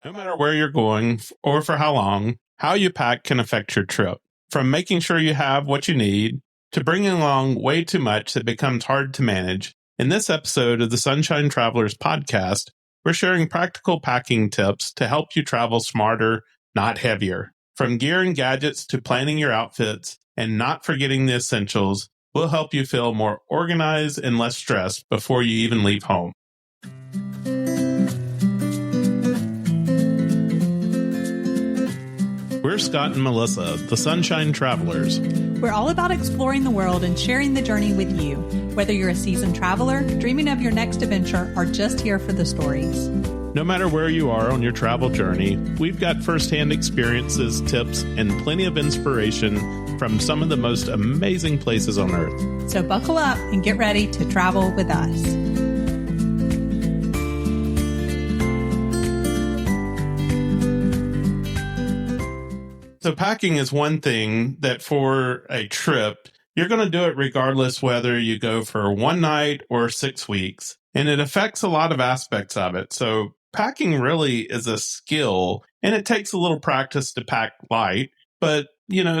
No matter where you're going or for how long, how you pack can affect your trip. From making sure you have what you need to bringing along way too much that becomes hard to manage. In this episode of the Sunshine Travelers podcast, we're sharing practical packing tips to help you travel smarter, not heavier. From gear and gadgets to planning your outfits and not forgetting the essentials, we'll help you feel more organized and less stressed before you even leave home. We're Scott and Melissa, the Sunshine Travelers. We're all about exploring the world and sharing the journey with you, whether you're a seasoned traveler, dreaming of your next adventure, or just here for the stories. No matter where you are on your travel journey, we've got firsthand experiences, tips, and plenty of inspiration from some of the most amazing places on Earth. So buckle up and get ready to travel with us. So packing is one thing that for a trip, you're going to do it regardless whether you go for one night or 6 weeks. And it affects a lot of aspects of it. So packing really is a skill, and it takes a little practice to pack light, but,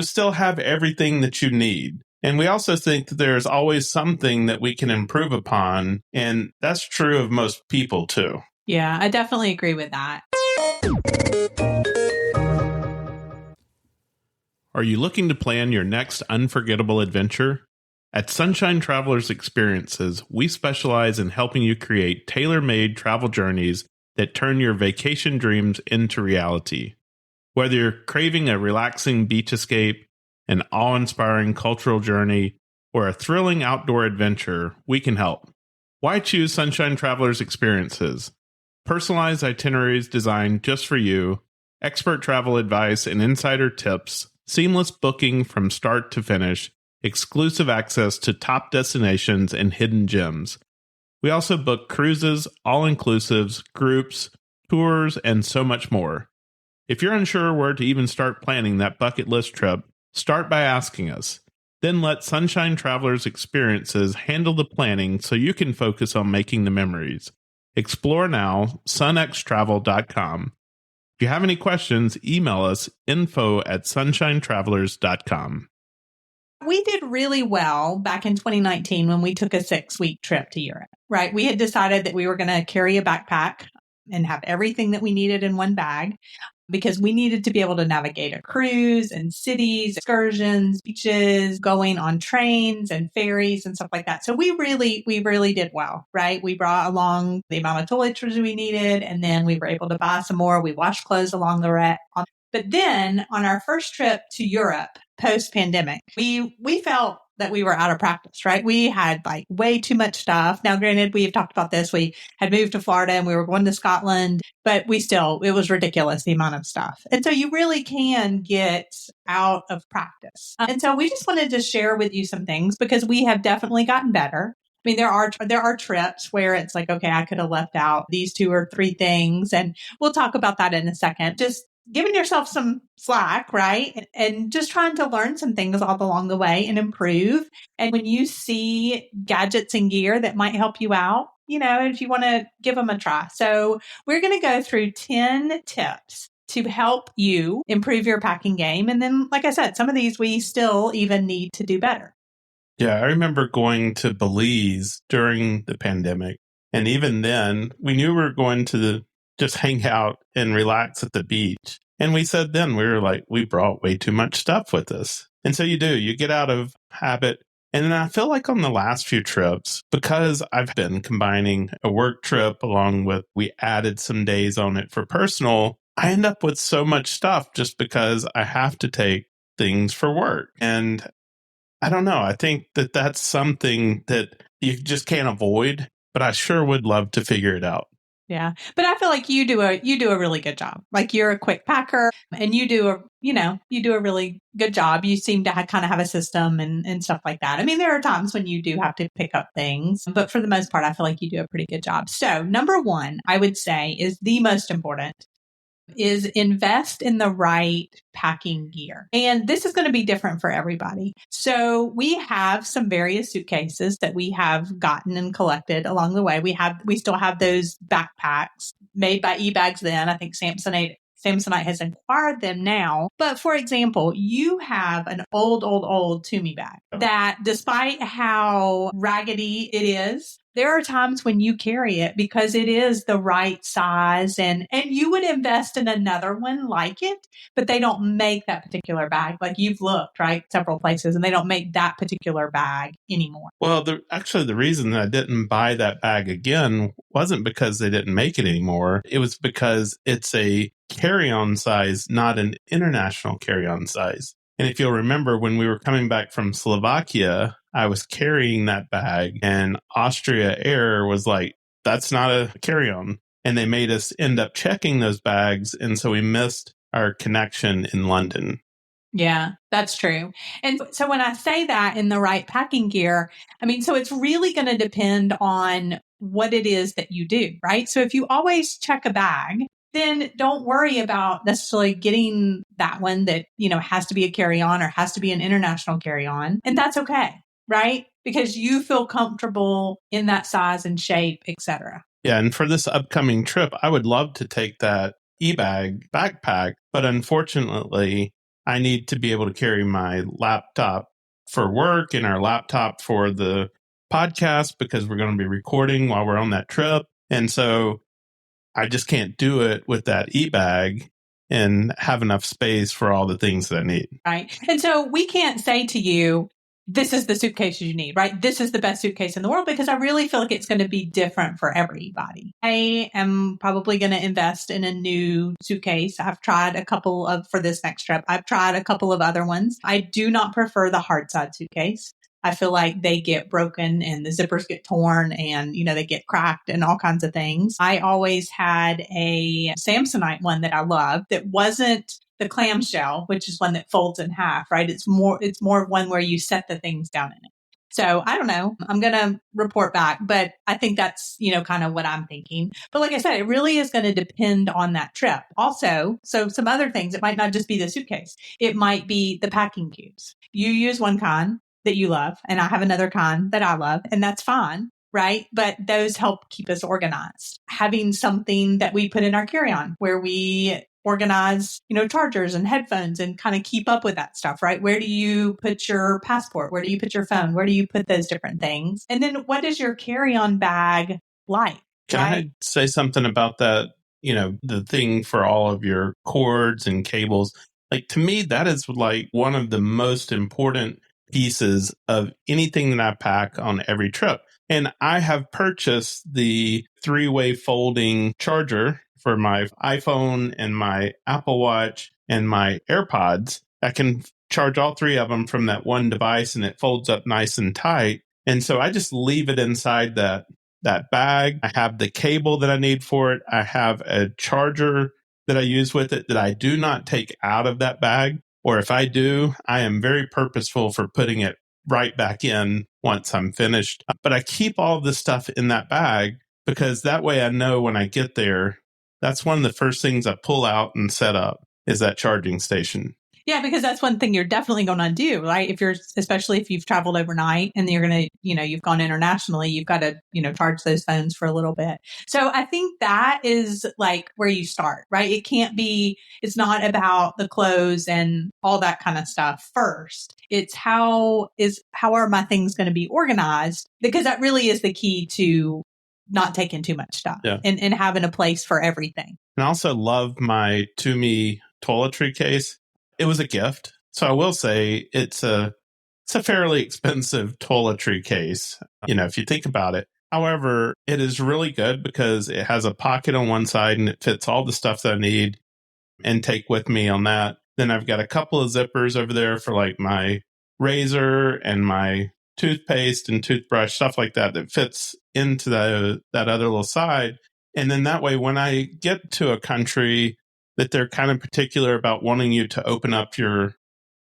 still have everything that you need. And we also think that there's always something that we can improve upon. And that's true of most people too. Yeah, I definitely agree with that. Are you looking to plan your next unforgettable adventure? At Sunshine Travelers Experiences, we specialize in helping you create tailor-made travel journeys that turn your vacation dreams into reality. Whether you're craving a relaxing beach escape, an awe-inspiring cultural journey, or a thrilling outdoor adventure, we can help. Why choose Sunshine Travelers Experiences? Personalized itineraries designed just for you, expert travel advice and insider tips, seamless booking from start to finish, exclusive access to top destinations and hidden gems. We also book cruises, all-inclusives, groups, tours, and so much more. If you're unsure where to even start planning that bucket list trip, start by asking us. Then let Sunshine Travelers Experiences handle the planning so you can focus on making the memories. Explore now, sunxtravel.com. If you have any questions, email us info@sunshinetravelers.com. We did really well back in 2019 when we took a 6-week trip to Europe, right? We had decided that we were going to carry a backpack and have everything that we needed in one bag because we needed to be able to navigate a cruise and cities, excursions, beaches, going on trains and ferries and stuff like that. So we really did well, right? We brought along the amount of toiletries we needed, and then we were able to buy some more. We washed clothes along the way. But then on our first trip to Europe post-pandemic, we felt that we were out of practice, right? We had way too much stuff. Now, granted, we've talked about this. We had moved to Florida and we were going to Scotland, but it was ridiculous, the amount of stuff. And so you really can get out of practice. And so we just wanted to share with you some things because we have definitely gotten better. I mean, there are trips where it's like, okay, I could have left out these 2 or 3 things. And we'll talk about that in a second. Just giving yourself some slack, right? And just trying to learn some things all along the way and improve. And when you see gadgets and gear that might help you out, if you want to give them a try. So we're going to go through 10 tips to help you improve your packing game. And then, like I said, some of these we still even need to do better. Yeah, I remember going to Belize during the pandemic. And even then, we knew we were going to just hang out and relax at the beach. And we said then, we brought way too much stuff with us. And so you get out of habit. And then I feel like on the last few trips, because I've been combining a work trip along with, we added some days on it for personal, I end up with so much stuff just because I have to take things for work. And I don't know. I think that that's something that you just can't avoid, but I sure would love to figure it out. Yeah. But I feel like you do a really good job. Like you're a quick packer and you do a really good job. You seem to kind of have a system and stuff like that. I mean, there are times when you do have to pick up things, but for the most part, I feel like you do a pretty good job. So number 1, I would say is the most important is invest in the right packing gear. And this is going to be different for everybody. So we have some various suitcases that we have gotten and collected along the way. We still have those backpacks made by eBags then. I think Samsonite has acquired them now. But for example, you have an old Tumi bag that, despite how raggedy it is, there are times when you carry it because it is the right size, and you would invest in another one like it, but they don't make that particular bag. Like, you've looked, right, several places, and they don't make that particular bag anymore. Well, the reason that I didn't buy that bag again wasn't because they didn't make it anymore. It was because it's a carry-on size, not an international carry-on size. And if you'll remember, when we were coming back from Slovakia, I was carrying that bag, and Austria Air was like, that's not a carry-on. And they made us end up checking those bags. And so we missed our connection in London. Yeah, that's true. And so when I say that, in the right packing gear, I mean, so it's really going to depend on what it is that you do, right? So if you always check a bag, then don't worry about necessarily getting that one that, has to be a carry-on or has to be an international carry-on. And that's okay, right? Because you feel comfortable in that size and shape, etc. Yeah, and for this upcoming trip, I would love to take that eBag backpack, but unfortunately, I need to be able to carry my laptop for work and our laptop for the podcast because we're going to be recording while we're on that trip. And so I just can't do it with that eBag and have enough space for all the things that I need. Right. And so we can't say to you, this is the suitcase you need, right? This is the best suitcase in the world, because I really feel like it's going to be different for everybody. I am probably going to invest in a new suitcase. I've tried for this next trip. I've tried a couple of other ones. I do not prefer the hard side suitcase. I feel like they get broken and the zippers get torn and, they get cracked and all kinds of things. I always had a Samsonite one that I loved that wasn't the clamshell, which is one that folds in half, right? It's more of one where you set the things down in it. So I don't know. I'm going to report back, but I think that's, kind of what I'm thinking. But like I said, it really is going to depend on that trip. Also, so some other things, it might not just be the suitcase. It might be the packing cubes. You use one kind that you love, and I have another kind that I love, and that's fine. Right. But those help keep us organized. Having something that we put in our carry-on where we organize, chargers and headphones and kind of keep up with that stuff, right? Where do you put your passport? Where do you put your phone? Where do you put those different things? And then what is your carry-on bag like? Can I say something about that? The thing for all of your cords and cables. Like, to me, that is like one of the most important pieces of anything that I pack on every trip. And I have purchased the 3-way folding charger for my iPhone and my Apple Watch and my AirPods. I can charge all 3 of them from that one device, and it folds up nice and tight. And so I just leave it inside that bag. I have the cable that I need for it. I have a charger that I use with it that I do not take out of that bag. Or if I do, I am very purposeful for putting it right back in once I'm finished. But I keep all of this stuff in that bag because that way I know when I get there, that's one of the first things I pull out and set up is that charging station. Yeah, because that's one thing you're definitely going to do, right? Especially if you've traveled overnight and you're going to, you've gone internationally, you've got to, charge those phones for a little bit. So I think that is like where you start, right? It's not about the clothes and all that kind of stuff first. It's how are my things going to be organized? Because that really is the key to not taking too much stuff and having a place for everything. And I also love my Tumi toiletry case. It was a gift. So I will say it's a fairly expensive toiletry case, if you think about it. However, it is really good because it has a pocket on one side and it fits all the stuff that I need and take with me on that. Then I've got a couple of zippers over there for like my razor and my toothpaste and toothbrush, stuff like that fits into that other little side. And then that way, when I get to a country that they're kind of particular about wanting you to open up your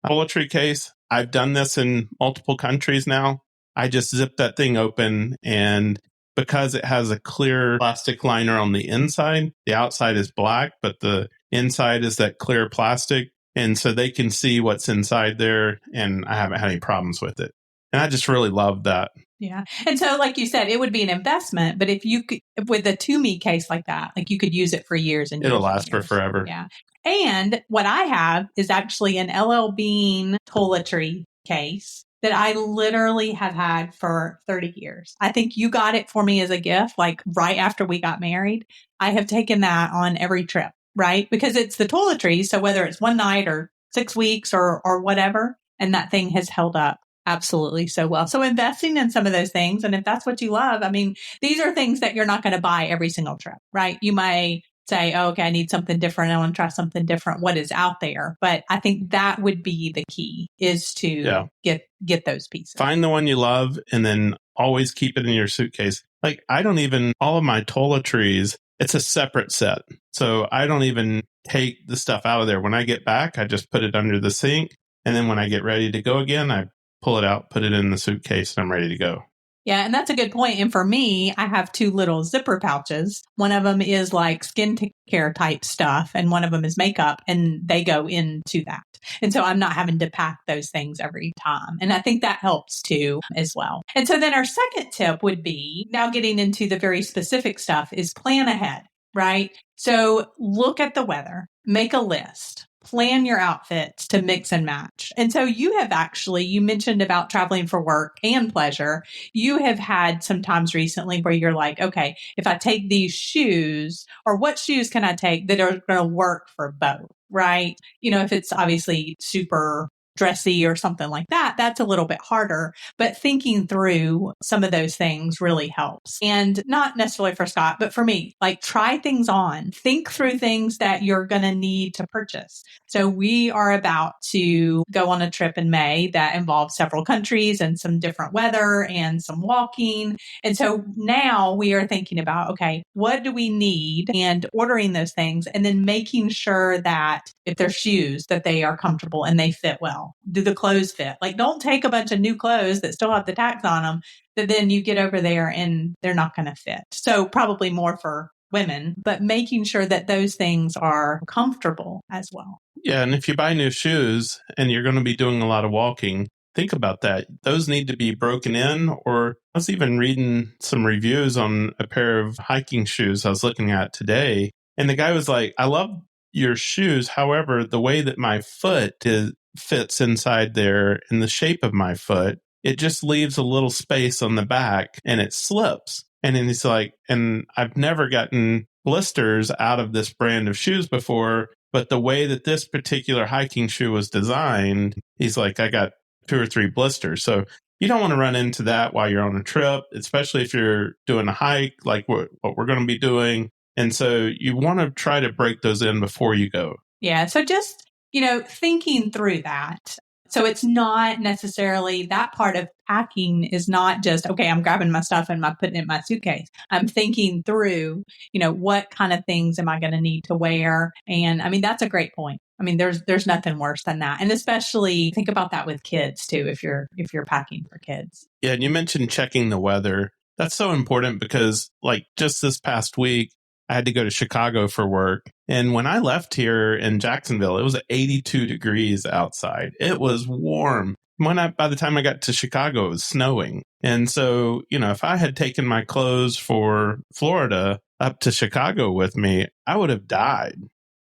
toiletry case. I've done this in multiple countries now. I just zip that thing open and because it has a clear plastic liner on the inside. The outside is black, but the inside is that clear plastic. And so they can see what's inside there, and I haven't had any problems with it. And I just really love that. Yeah. And so, like you said, it would be an investment, but if you could, with a Tumi case like that, like you could use it for years and years. It'll last for forever. Yeah. And what I have is actually an LL Bean toiletry case that I literally have had for 30 years. I think you got it for me as a gift, like right after we got married. I have taken that on every trip, right? Because it's the toiletries. So whether it's one night or 6 weeks or whatever, and that thing has held up absolutely so well. So investing in some of those things, and if that's what you love, I mean, these are things that you're not going to buy every single trip, right? You might say, oh, okay, I need something different. I want to try something different. What is out there? But I think that would be the key, is to get those pieces. Find the one you love and then always keep it in your suitcase. Like all of my toiletries, it's a separate set. So I don't even take the stuff out of there. When I get back, I just put it under the sink. And then when I get ready to go again, I pull it out, put it in the suitcase, and I'm ready to go. Yeah, and that's a good point. And for me, I have 2 little zipper pouches. One of them is like skincare type stuff, and one of them is makeup, and they go into that. And so I'm not having to pack those things every time. And I think that helps too as well. And so then our second tip would be, now getting into the very specific stuff, is plan ahead, right? So look at the weather, make a list. Plan your outfits to mix and match. And so you mentioned about traveling for work and pleasure. You have had some times recently where you're like, okay, if I take these shoes, or what shoes can I take that are going to work for both, right? You know, if it's obviously super dressy or something like that, that's a little bit harder. But thinking through some of those things really helps. And not necessarily for Scott, but for me, like, try things on, think through things that you're going to need to purchase. So we are about to go on a trip in May that involves several countries and some different weather and some walking. And so now we are thinking about, okay, what do we need, and ordering those things, and then making sure that if they're shoes, that they are comfortable and they fit well. Do the clothes fit? Like, don't take a bunch of new clothes that still have the tags on them that then you get over there and they're not going to fit. So probably more for women, but making sure that those things are comfortable as well. Yeah. And if you buy new shoes and you're going to be doing a lot of walking, think about that. Those need to be broken in. Or I was even reading some reviews on a pair of hiking shoes I was looking at today. And the guy was like, I love your shoes. However, the way that my foot fits inside there in the shape of my foot, it just leaves a little space on the back and it slips. And then he's like, and I've never gotten blisters out of this brand of shoes before, but the way that this particular hiking shoe was designed, he's like, I got 2 or 3 blisters. So you don't want to run into that while you're on a trip, especially if you're doing a hike like what we're going to be doing. And so you want to try to break those in before you go. Yeah. So just, thinking through that. So it's not necessarily, that part of packing is not just, okay, I'm grabbing my stuff and I'm putting it in my suitcase. I'm thinking through, what kind of things am I going to need to wear? And I mean, that's a great point. I mean, there's nothing worse than that. And especially think about that with kids too, if you're packing for kids. Yeah. And you mentioned checking the weather. That's so important because, like, just this past week, I had to go to Chicago for work. And when I left here in Jacksonville, it was 82 degrees outside. It was warm. By the time I got to Chicago, it was snowing. And so, if I had taken my clothes for Florida up to Chicago with me, I would have died.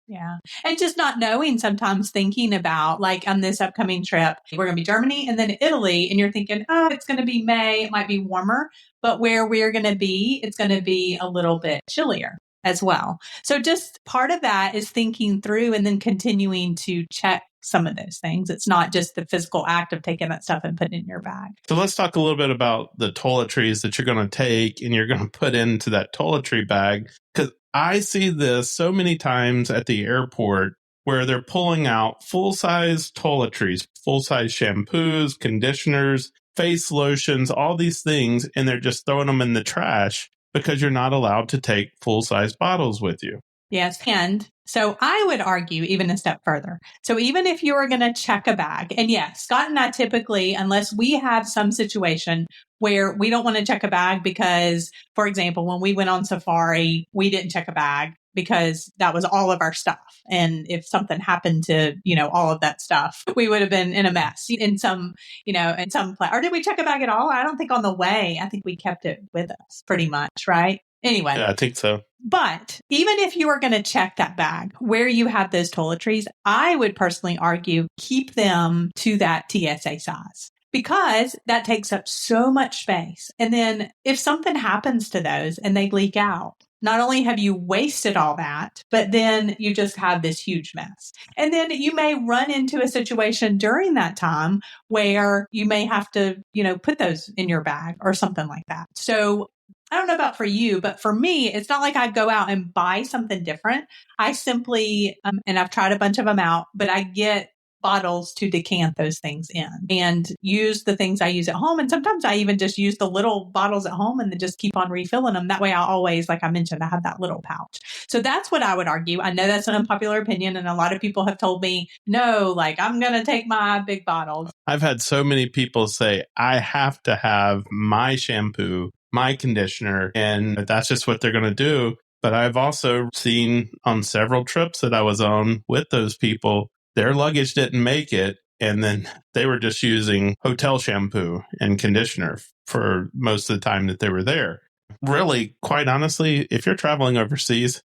Yeah. And just not knowing, sometimes thinking about, like, on this upcoming trip, we're going to be Germany and then Italy. And you're thinking, oh, it's going to be May. It might be warmer, but where we're going to be, it's going to be a little bit chillier as well. So just part of that is thinking through and then continuing to check some of those things. It's not just the physical act of taking that stuff and putting it in your bag. So let's talk a little bit about the toiletries that you're going to take and you're going to put into that toiletry bag. Because I see this so many times at the airport where they're pulling out full-size toiletries, full-size shampoos, conditioners, face lotions, all these things, and they're just throwing them in the trash because you're not allowed to take full-size bottles with you. Yes. And so I would argue even a step further. So even if you are going to check a bag, and yes, Scott and I typically, unless we have some situation where we don't want to check a bag because, for example, when we went on safari, we didn't check a bag because that was all of our stuff. And if something happened to, all of that stuff, we would have been in a mess in some, or did we check a bag at all? I don't think on the way. I think we kept it with us pretty much, right? Anyway. Yeah, I think so. But even if you are going to check that bag where you have those toiletries, I would personally argue keep them to that TSA size because that takes up so much space. And then if something happens to those and they leak out, not only have you wasted all that, but then you just have this huge mess. And then you may run into a situation during that time where you may have to, put those in your bag or something like that. So I don't know about for you, but for me, it's not like I go out and buy something different. I simply, and I've tried a bunch of them out, but I get bottles to decant those things in and use the things I use at home. And sometimes I even just use the little bottles at home and then just keep on refilling them. That way I always, like I mentioned, I have that little pouch. So that's what I would argue. I know that's an unpopular opinion. And a lot of people have told me, no, like I'm going to take my big bottles. I've had so many people say, I have to have my shampoo, my conditioner, and that's just what they're going to do. But I've also seen on several trips that I was on with those people, their luggage didn't make it. And then they were just using hotel shampoo and conditioner for most of the time that they were there. Really, quite honestly, if you're traveling overseas,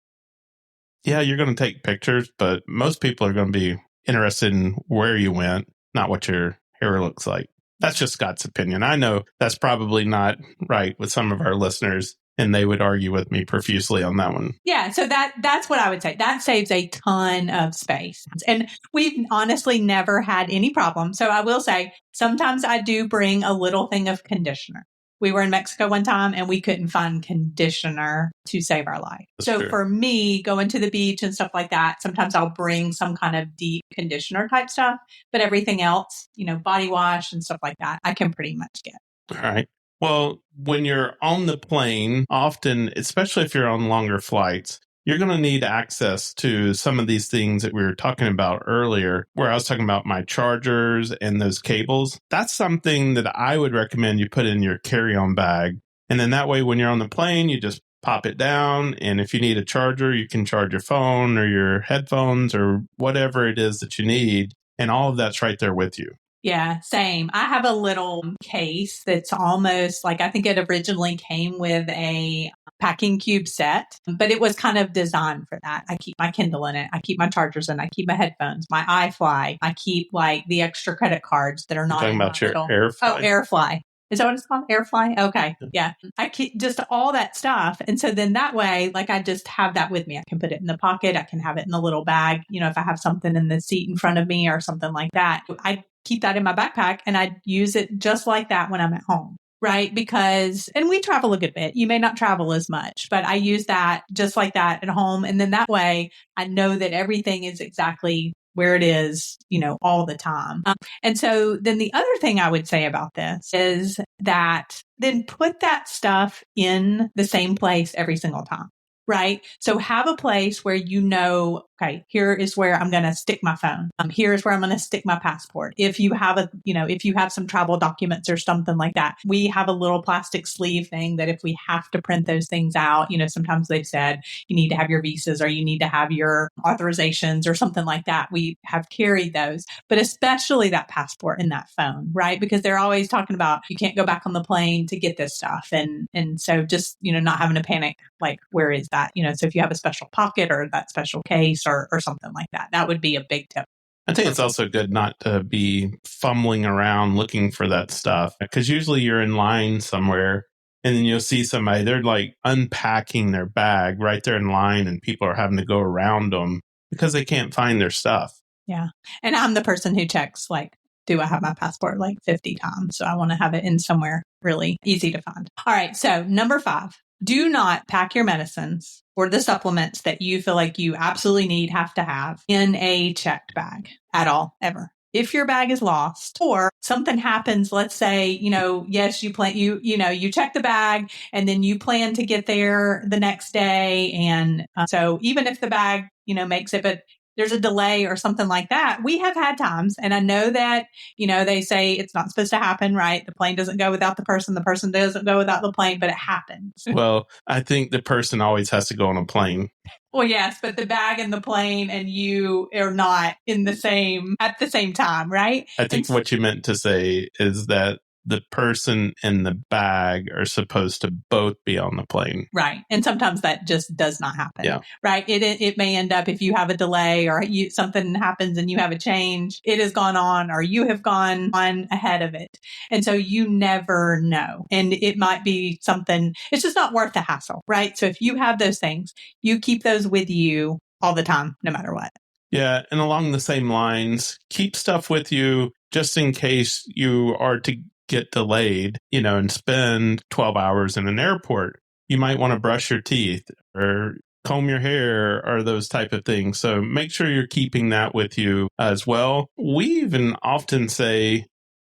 yeah, you're going to take pictures, but most people are going to be interested in where you went, not what your hair looks like. That's just Scott's opinion. I know that's probably not right with some of our listeners, and they would argue with me profusely on that one. Yeah, so that's what I would say. That saves a ton of space. And we've honestly never had any problem. So I will say, sometimes I do bring a little thing of conditioner. We were in Mexico one time and we couldn't find conditioner to save our life. That's so true. For me, going to the beach and stuff like that, sometimes I'll bring some kind of deep conditioner type stuff, but everything else, body wash and stuff like that, I can pretty much get. All right. Well, when you're on the plane, often, especially if you're on longer flights, you're going to need access to some of these things that we were talking about earlier, where I was talking about my chargers and those cables. That's something that I would recommend you put in your carry-on bag. And then that way, when you're on the plane, you just pop it down. And if you need a charger, you can charge your phone or your headphones or whatever it is that you need. And all of that's right there with you. Yeah, same. I have a little case that's almost like, I think it originally came with a packing cube set, but it was kind of designed for that. I keep my Kindle in it. I keep my chargers in. I keep my headphones, my iFly. I keep like the extra credit cards that are not. You're talking about your AirFly? Oh, AirFly. Is that what it's called? AirFly? Okay. Yeah. I keep just all that stuff. And so then that way, like I just have that with me. I can put it in the pocket. I can have it in a little bag. If I have something in the seat in front of me or something like that, I keep that in my backpack and I use it just like that when I'm at home. Right? And we travel a good bit. You may not travel as much, but I use that just like that at home. And then that way I know that everything is exactly where it is, all the time. And so then the other thing I would say about this is that then put that stuff in the same place every single time. Right? So have a place where okay, here is where I'm going to stick my phone. Here is where I'm going to stick my passport. If you have if you have some travel documents or something like that, we have a little plastic sleeve thing that if we have to print those things out, sometimes they've said you need to have your visas or you need to have your authorizations or something like that. We have carried those, but especially that passport and that phone, right? Because they're always talking about you can't go back on the plane to get this stuff. And so just, not having to panic, like, where is that? So if you have a special pocket or that special case or something like that, that would be a big tip. I think it's also good not to be fumbling around looking for that stuff because usually you're in line somewhere and then you'll see somebody, they're like unpacking their bag right there in line and people are having to go around them because they can't find their stuff. Yeah. And I'm the person who checks, like, do I have my passport like 50 times? So I want to have it in somewhere really easy to find. All right. So number 5. Do not pack your medicines or the supplements that you feel like you absolutely have to have in a checked bag at all, ever. If your bag is lost or something happens, let's say, yes, you check the bag and then you plan to get there the next day. And so even if the bag, makes it, but there's a delay or something like that. We have had times, and I know that, they say it's not supposed to happen, right? The plane doesn't go without the person doesn't go without the plane, but it happens. Well, I think the person always has to go on a plane. Well, yes, but the bag and the plane and you are not at the same time, right? I think what you meant to say is that the person and the bag are supposed to both be on the plane. Right. And sometimes that just does not happen. Yeah. Right. It may end up, if you have a delay or something happens and you have a change, it has gone on or you have gone on ahead of it. And so you never know. And it might be something, it's just not worth the hassle. Right. So if you have those things, you keep those with you all the time, no matter what. Yeah. And along the same lines, keep stuff with you just in case you are to get delayed, and spend 12 hours in an airport. You might want to brush your teeth or comb your hair or those type of things. So make sure you're keeping that with you as well. We even often say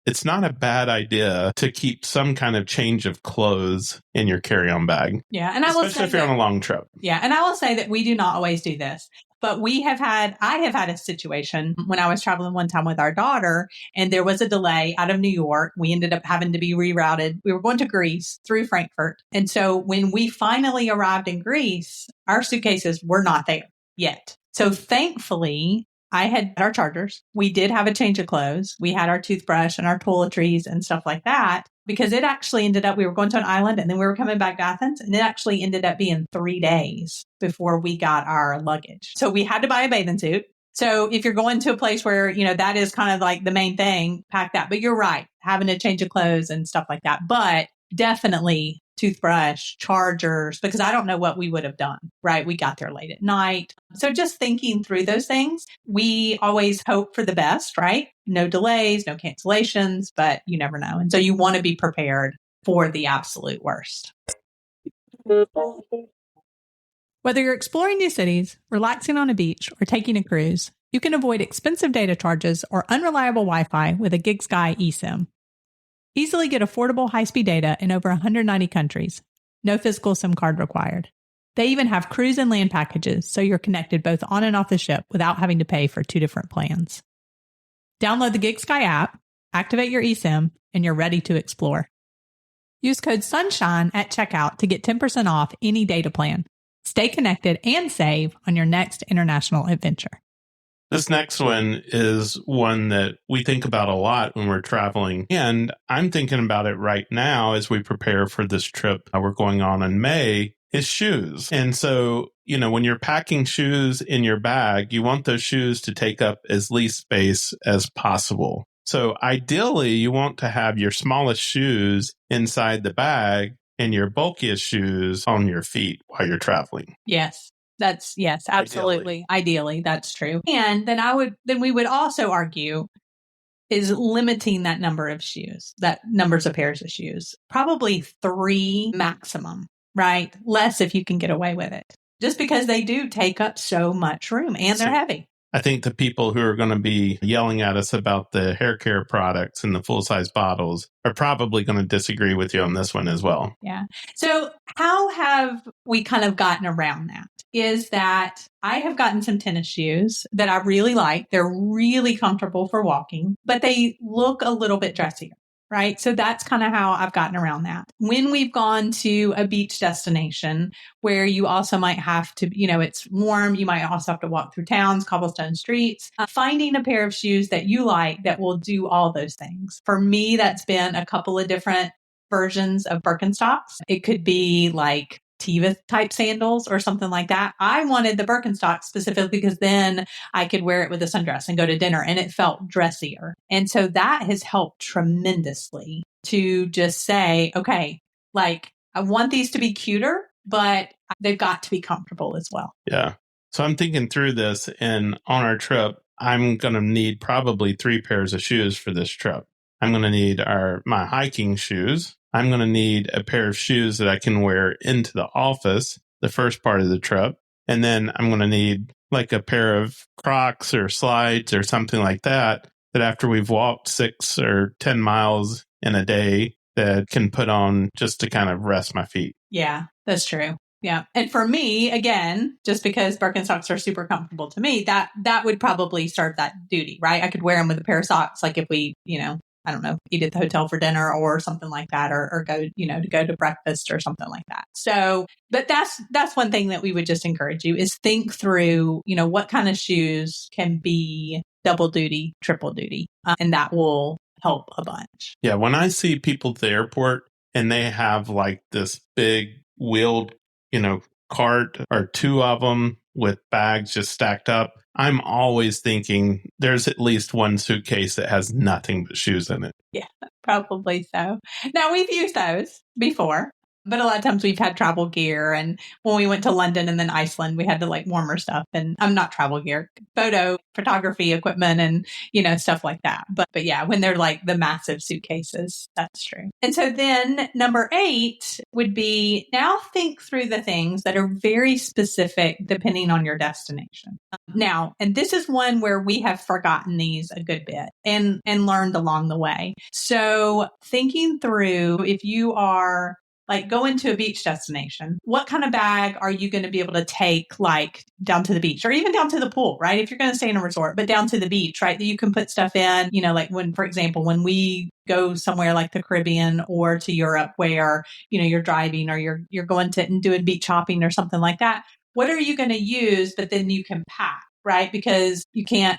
it's not a bad idea to keep some kind of change of clothes in your carry-on bag. Yeah. And I will say especially if you're on a long trip. Yeah. And I will say that we do not always do this. But I have had a situation when I was traveling one time with our daughter and there was a delay out of New York. We ended up having to be rerouted. We were going to Greece through Frankfurt. And so when we finally arrived in Greece, our suitcases were not there yet. So thankfully, I had our chargers. We did have a change of clothes. We had our toothbrush and our toiletries and stuff like that, because it actually ended up, we were going to an island and then we were coming back to Athens, and it actually ended up being 3 days before we got our luggage. So we had to buy a bathing suit. So if you're going to a place where, that is kind of like the main thing, pack that. But you're right, having a change of clothes and stuff like that. But definitely toothbrush, chargers, because I don't know what we would have done, right? We got there late at night. So just thinking through those things, we always hope for the best, right? No delays, no cancellations, but you never know. And so you want to be prepared for the absolute worst. Whether you're exploring new cities, relaxing on a beach, or taking a cruise, you can avoid expensive data charges or unreliable Wi-Fi with a GigSky eSIM. Easily get affordable high-speed data in over 190 countries. No physical SIM card required. They even have cruise and land packages, so you're connected both on and off the ship without having to pay for 2 different plans. Download the GigSky app, activate your eSIM, and you're ready to explore. Use code SUNSHINE at checkout to get 10% off any data plan. Stay connected and save on your next international adventure. This next one is one that we think about a lot when we're traveling. And I'm thinking about it right now as we prepare for this trip we're going on in May, is shoes. And so, when you're packing shoes in your bag, you want those shoes to take up as least space as possible. So ideally, you want to have your smallest shoes inside the bag and your bulkiest shoes on your feet while you're traveling. Yes. Yes, absolutely. Ideally, that's true. And then we would also argue is limiting that number of shoes, that numbers of pairs of shoes, probably 3 maximum, right? Less if you can get away with it, just because they do take up so much room and they're heavy. I think the people who are going to be yelling at us about the hair care products and the full-size bottles are probably going to disagree with you on this one as well. Yeah. So how have we kind of gotten around that? Is that I have gotten some tennis shoes that I really like. They're really comfortable for walking, but they look a little bit dressier. Right. So that's kind of how I've gotten around that. When we've gone to a beach destination where you also might have to, it's warm, you might also have to walk through towns, cobblestone streets, finding a pair of shoes that you like that will do all those things. For me, that's been a couple of different versions of Birkenstocks. It could be like Teva type sandals or something like that. I wanted the Birkenstock specifically because then I could wear it with a sundress and go to dinner and it felt dressier. And so that has helped tremendously to just say, okay, like I want these to be cuter, but they've got to be comfortable as well. Yeah. So I'm thinking through this, and on our trip, I'm going to need probably 3 pairs of shoes for this trip. I'm going to need my hiking shoes. I'm going to need a pair of shoes that I can wear into the office the first part of the trip. And then I'm going to need like a pair of Crocs or slides or something like that after we've walked 6 or 10 miles in a day that can put on just to kind of rest my feet. Yeah, that's true. Yeah. And for me, again, just because Birkenstocks are super comfortable to me, that would probably serve that duty, right? I could wear them with a pair of socks, like if we, I don't know, eat at the hotel for dinner or something like that, or go, to go to breakfast or something like that. So, but that's one thing that we would just encourage you is think through, what kind of shoes can be double duty, triple duty, and that will help a bunch. Yeah. When I see people at the airport and they have like this big wheeled, cart or two of them with bags just stacked up, I'm always thinking there's at least one suitcase that has nothing but shoes in it. Yeah, probably so. Now, we've used those before, but a lot of times we've had travel gear. And when we went to London and then Iceland, we had to like warmer stuff. And I'm not travel gear, photography equipment and, stuff like that. But yeah, when they're like the massive suitcases, that's true. And so then number 8 would be now think through the things that are very specific depending on your destination. Now, and this is one where we have forgotten these a good bit and learned along the way. So thinking through if you are like going to a beach destination, what kind of bag are you going to be able to take like down to the beach or even down to the pool, right? If you're going to stay in a resort, but down to the beach, right? That you can put stuff in, like when, for example, when we go somewhere like the Caribbean or to Europe where, you're driving or you're going to and doing beach shopping or something like that. What are you going to use? But then you can pack, right? Because you can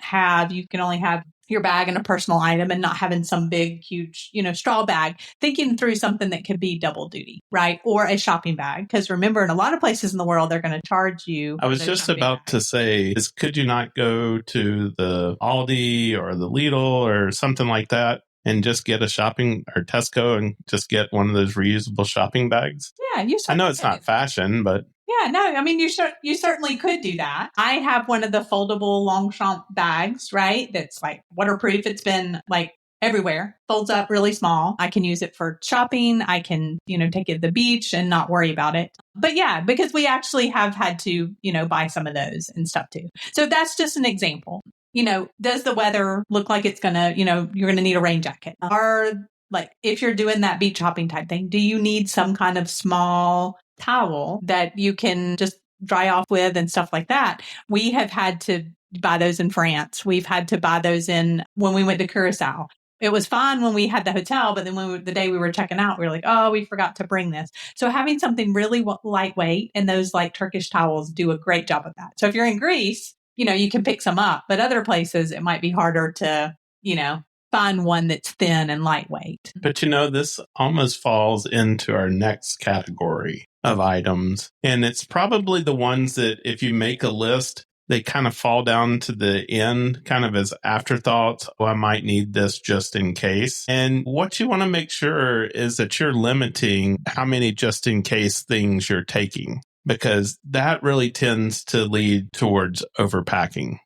only have your bag and a personal item and not having some big, huge, straw bag, thinking through something that could be double duty, right? Or a shopping bag. Because remember, in a lot of places in the world, they're going to charge you. I was just about to say, could you not go to the Aldi or the Lidl or something like that and just get a shopping or Tesco and just get one of those reusable shopping bags? Yeah, I know it's not fashion, but yeah, no, I mean, you certainly could do that. I have one of the foldable Longchamp bags, right? That's like waterproof. It's been like everywhere, folds up really small. I can use it for shopping. I can, take it to the beach and not worry about it. But yeah, because we actually have had to, buy some of those and stuff too. So that's just an example. Does the weather look like it's going to, you're going to need a rain jacket? Or like if you're doing that beach shopping type thing, do you need some kind of small towel that you can just dry off with and stuff like that? We have had to buy those in France. We've had to buy those when we went to Curacao. It was fine when we had the hotel, but then the day we were checking out, we were like, oh, we forgot to bring this. So having something really lightweight and those like Turkish towels do a great job of that. So if you're in Greece, you can pick some up, but other places it might be harder to, find one that's thin and lightweight. But this almost falls into our next category of items. And it's probably the ones that if you make a list, they kind of fall down to the end, kind of as afterthoughts. Oh, I might need this just in case. And what you want to make sure is that you're limiting how many just in case things you're taking, because that really tends to lead towards overpacking.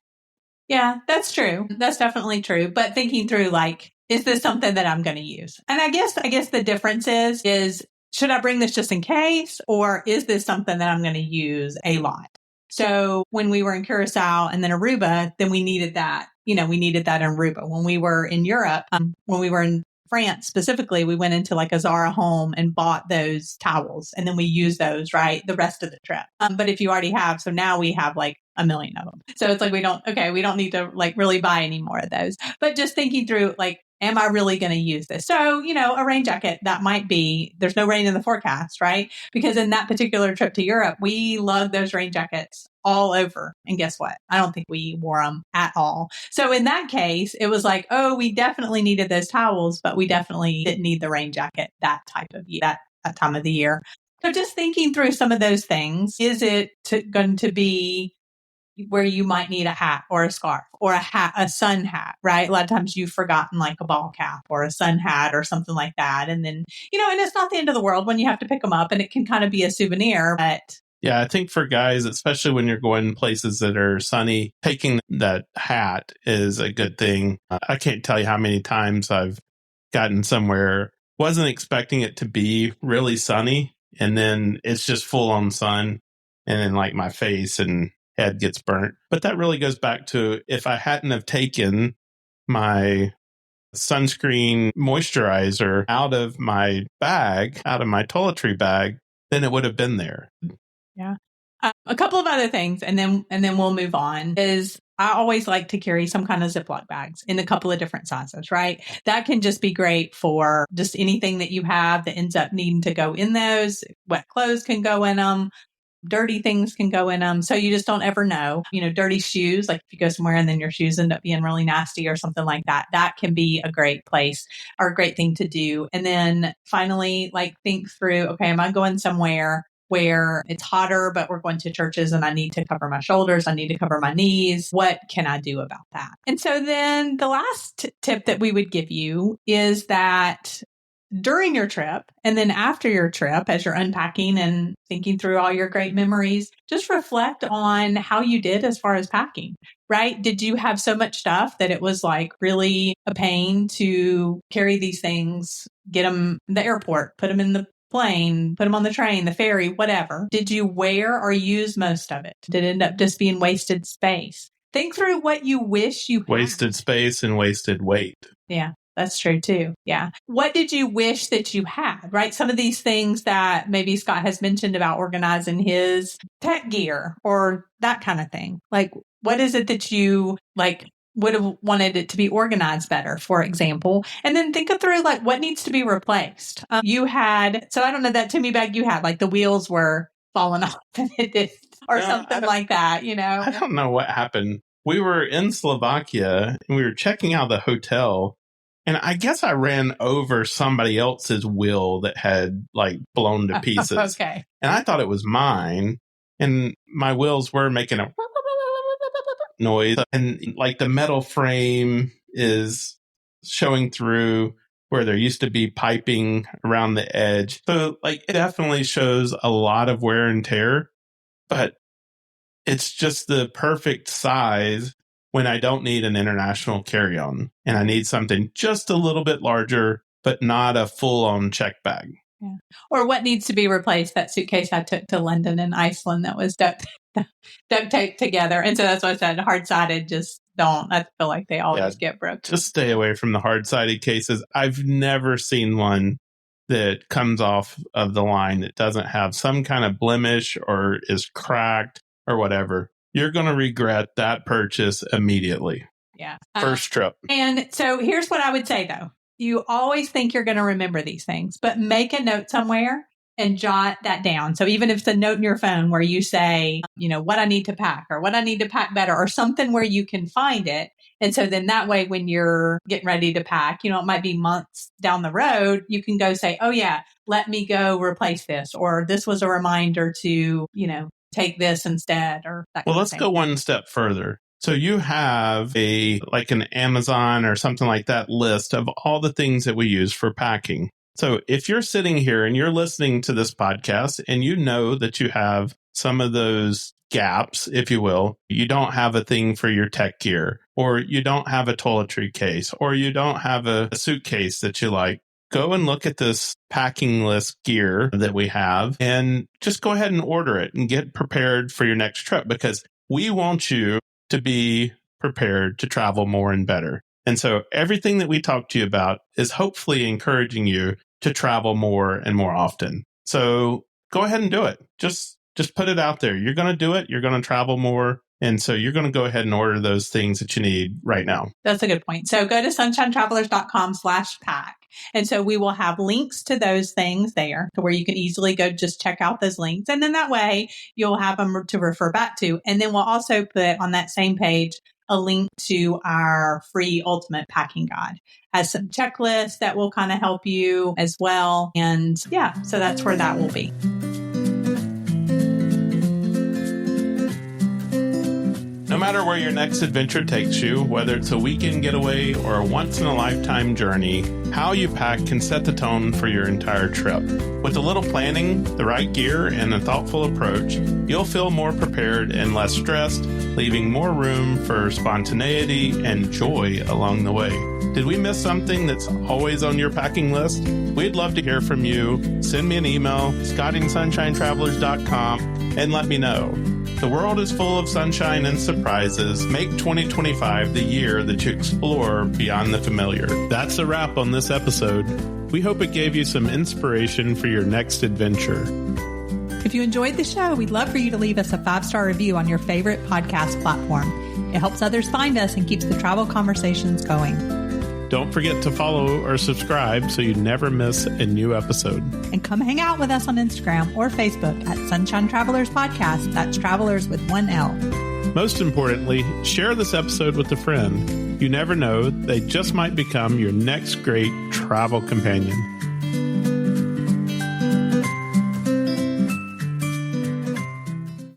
Yeah, that's true. That's definitely true. But thinking through like, is this something that I'm going to use? And I guess the difference is should I bring this just in case, or is this something that I'm going to use a lot? So when we were in Curacao and then Aruba, then we needed that. We needed that in Aruba. When we were in Europe, when we were in France specifically, we went into like a Zara home and bought those towels, and then we used those the rest of the trip. But if you already have, so now we have like a million of them. So it's like we don't need to like really buy any more of those. But just thinking through like, am I really going to use this? So, a rain jacket, that might be, there's no rain in the forecast, right? Because in that particular trip to Europe, we lugged those rain jackets all over. And guess what? I don't think we wore them at all. So in that case, it was like, oh, we definitely needed those towels, but we definitely didn't need the rain jacket that time of the year. So just thinking through some of those things, is it going to be where you might need a hat or a scarf or a sun hat, right? A lot of times you've forgotten like a ball cap or a sun hat or something like that. And then, and it's not the end of the world when you have to pick them up, and it can kind of be a souvenir, but yeah, I think for guys, especially when you're going places that are sunny, taking that hat is a good thing. I can't tell you how many times I've gotten somewhere, wasn't expecting it to be really sunny, and then it's just full on sun, and then like my face and head gets burnt. But that really goes back to if I hadn't have taken my sunscreen moisturizer out of my bag, out of my toiletry bag, then it would have been there. Yeah. A couple of other things, and then we'll move on, is I always like to carry some kind of Ziploc bags in a couple of different sizes, right? That can just be great for just anything that you have that ends up needing to go in those. Wet clothes can go in them. Dirty things can go in them. So you just don't ever know, dirty shoes, like if you go somewhere and then your shoes end up being really nasty or something like that, that can be a great place or a great thing to do. And then finally, like think through, okay, am I going somewhere where it's hotter, but we're going to churches and I need to cover my shoulders. I need to cover my knees. What can I do about that? And so then the last tip that we would give you is that during your trip and then after your trip, as you're unpacking and thinking through all your great memories, just reflect on how you did as far as packing, right? Did you have so much stuff that it was like really a pain to carry these things, get them in the airport, put them in the plane, put them on the train, the ferry, whatever? Did you wear or use most of it? Did it end up just being wasted space? Think through what you wish you had. Wasted space and wasted weight. Yeah. That's true too. Yeah. What did you wish that you had, right? Some of these things that maybe Scott has mentioned about organizing his tech gear or that kind of thing. Like, what is it that you would have wanted it to be organized better, for example? And then think through what needs to be replaced. You had, so I don't know, that Timmy bag you had, like the wheels were falling off and it did, or something like that, I don't know what happened. We were in Slovakia and we were checking out the hotel. And I guess I ran over somebody else's wheel that had blown to pieces. Okay. And I thought it was mine. And my wheels were making a noise. And the metal frame is showing through where there used to be piping around the edge. So it definitely shows a lot of wear and tear. But it's just the perfect size when I don't need an international carry-on and I need something just a little bit larger, but not a full-on check bag. Yeah. Or what needs to be replaced, that suitcase I took to London and Iceland that was duct taped together. And so that's why I said hard-sided, just don't. I feel like they always get broken. Just stay away from the hard-sided cases. I've never seen one that comes off of the line that doesn't have some kind of blemish or is cracked or whatever. You're going to regret that purchase immediately. Yeah. First trip. And so here's what I would say, though. You always think you're going to remember these things, but make a note somewhere and jot that down. So even if it's a note in your phone where you say, what I need to pack or what I need to pack better or something where you can find it. And so then that way, when you're getting ready to pack, it might be months down the road, you can go say, oh yeah, let me go replace this. Or this was a reminder to, take this instead or that. Well, let's go one step further. So you have an Amazon or something like that list of all the things that we use for packing. So if you're sitting here and you're listening to this podcast and you know that you have some of those gaps, if you will, you don't have a thing for your tech gear, or you don't have a toiletry case, or you don't have a suitcase that you like, go and look at this packing list gear that we have and just go ahead and order it and get prepared for your next trip, because we want you to be prepared to travel more and better. And so everything that we talk to you about is hopefully encouraging you to travel more and more often. So go ahead and do it. Just put it out there. You're going to do it. You're going to travel more. And so you're going to go ahead and order those things that you need right now. That's a good point. So go to sunshinetravelers.com/pack. And so we will have links to those things there to where you can easily go just check out those links. And then that way you'll have them to refer back to. And then we'll also put on that same page a link to our free ultimate packing guide. Has some checklists that will kind of help you as well. And yeah, so that's where that will be. No matter where your next adventure takes you, whether it's a weekend getaway or a once-in-a-lifetime journey, how you pack can set the tone for your entire trip. With a little planning, the right gear, and a thoughtful approach, you'll feel more prepared and less stressed, leaving more room for spontaneity and joy along the way. Did we miss something that's always on your packing list? We'd love to hear from you. Send me an email, scottyandsunshinetravelers.com, and let me know. The world is full of sunshine and surprises. Make 2025 the year that you explore beyond the familiar. That's a wrap on this episode. We hope it gave you some inspiration for your next adventure. If you enjoyed the show, we'd love for you to leave us a 5-star review on your favorite podcast platform. It helps others find us and keeps the travel conversations going. Don't forget to follow or subscribe so you never miss a new episode. And come hang out with us on Instagram or Facebook at Sunshine Travelers Podcast. That's Travelers with 1 L. Most importantly, share this episode with a friend. You never know, they just might become your next great travel companion.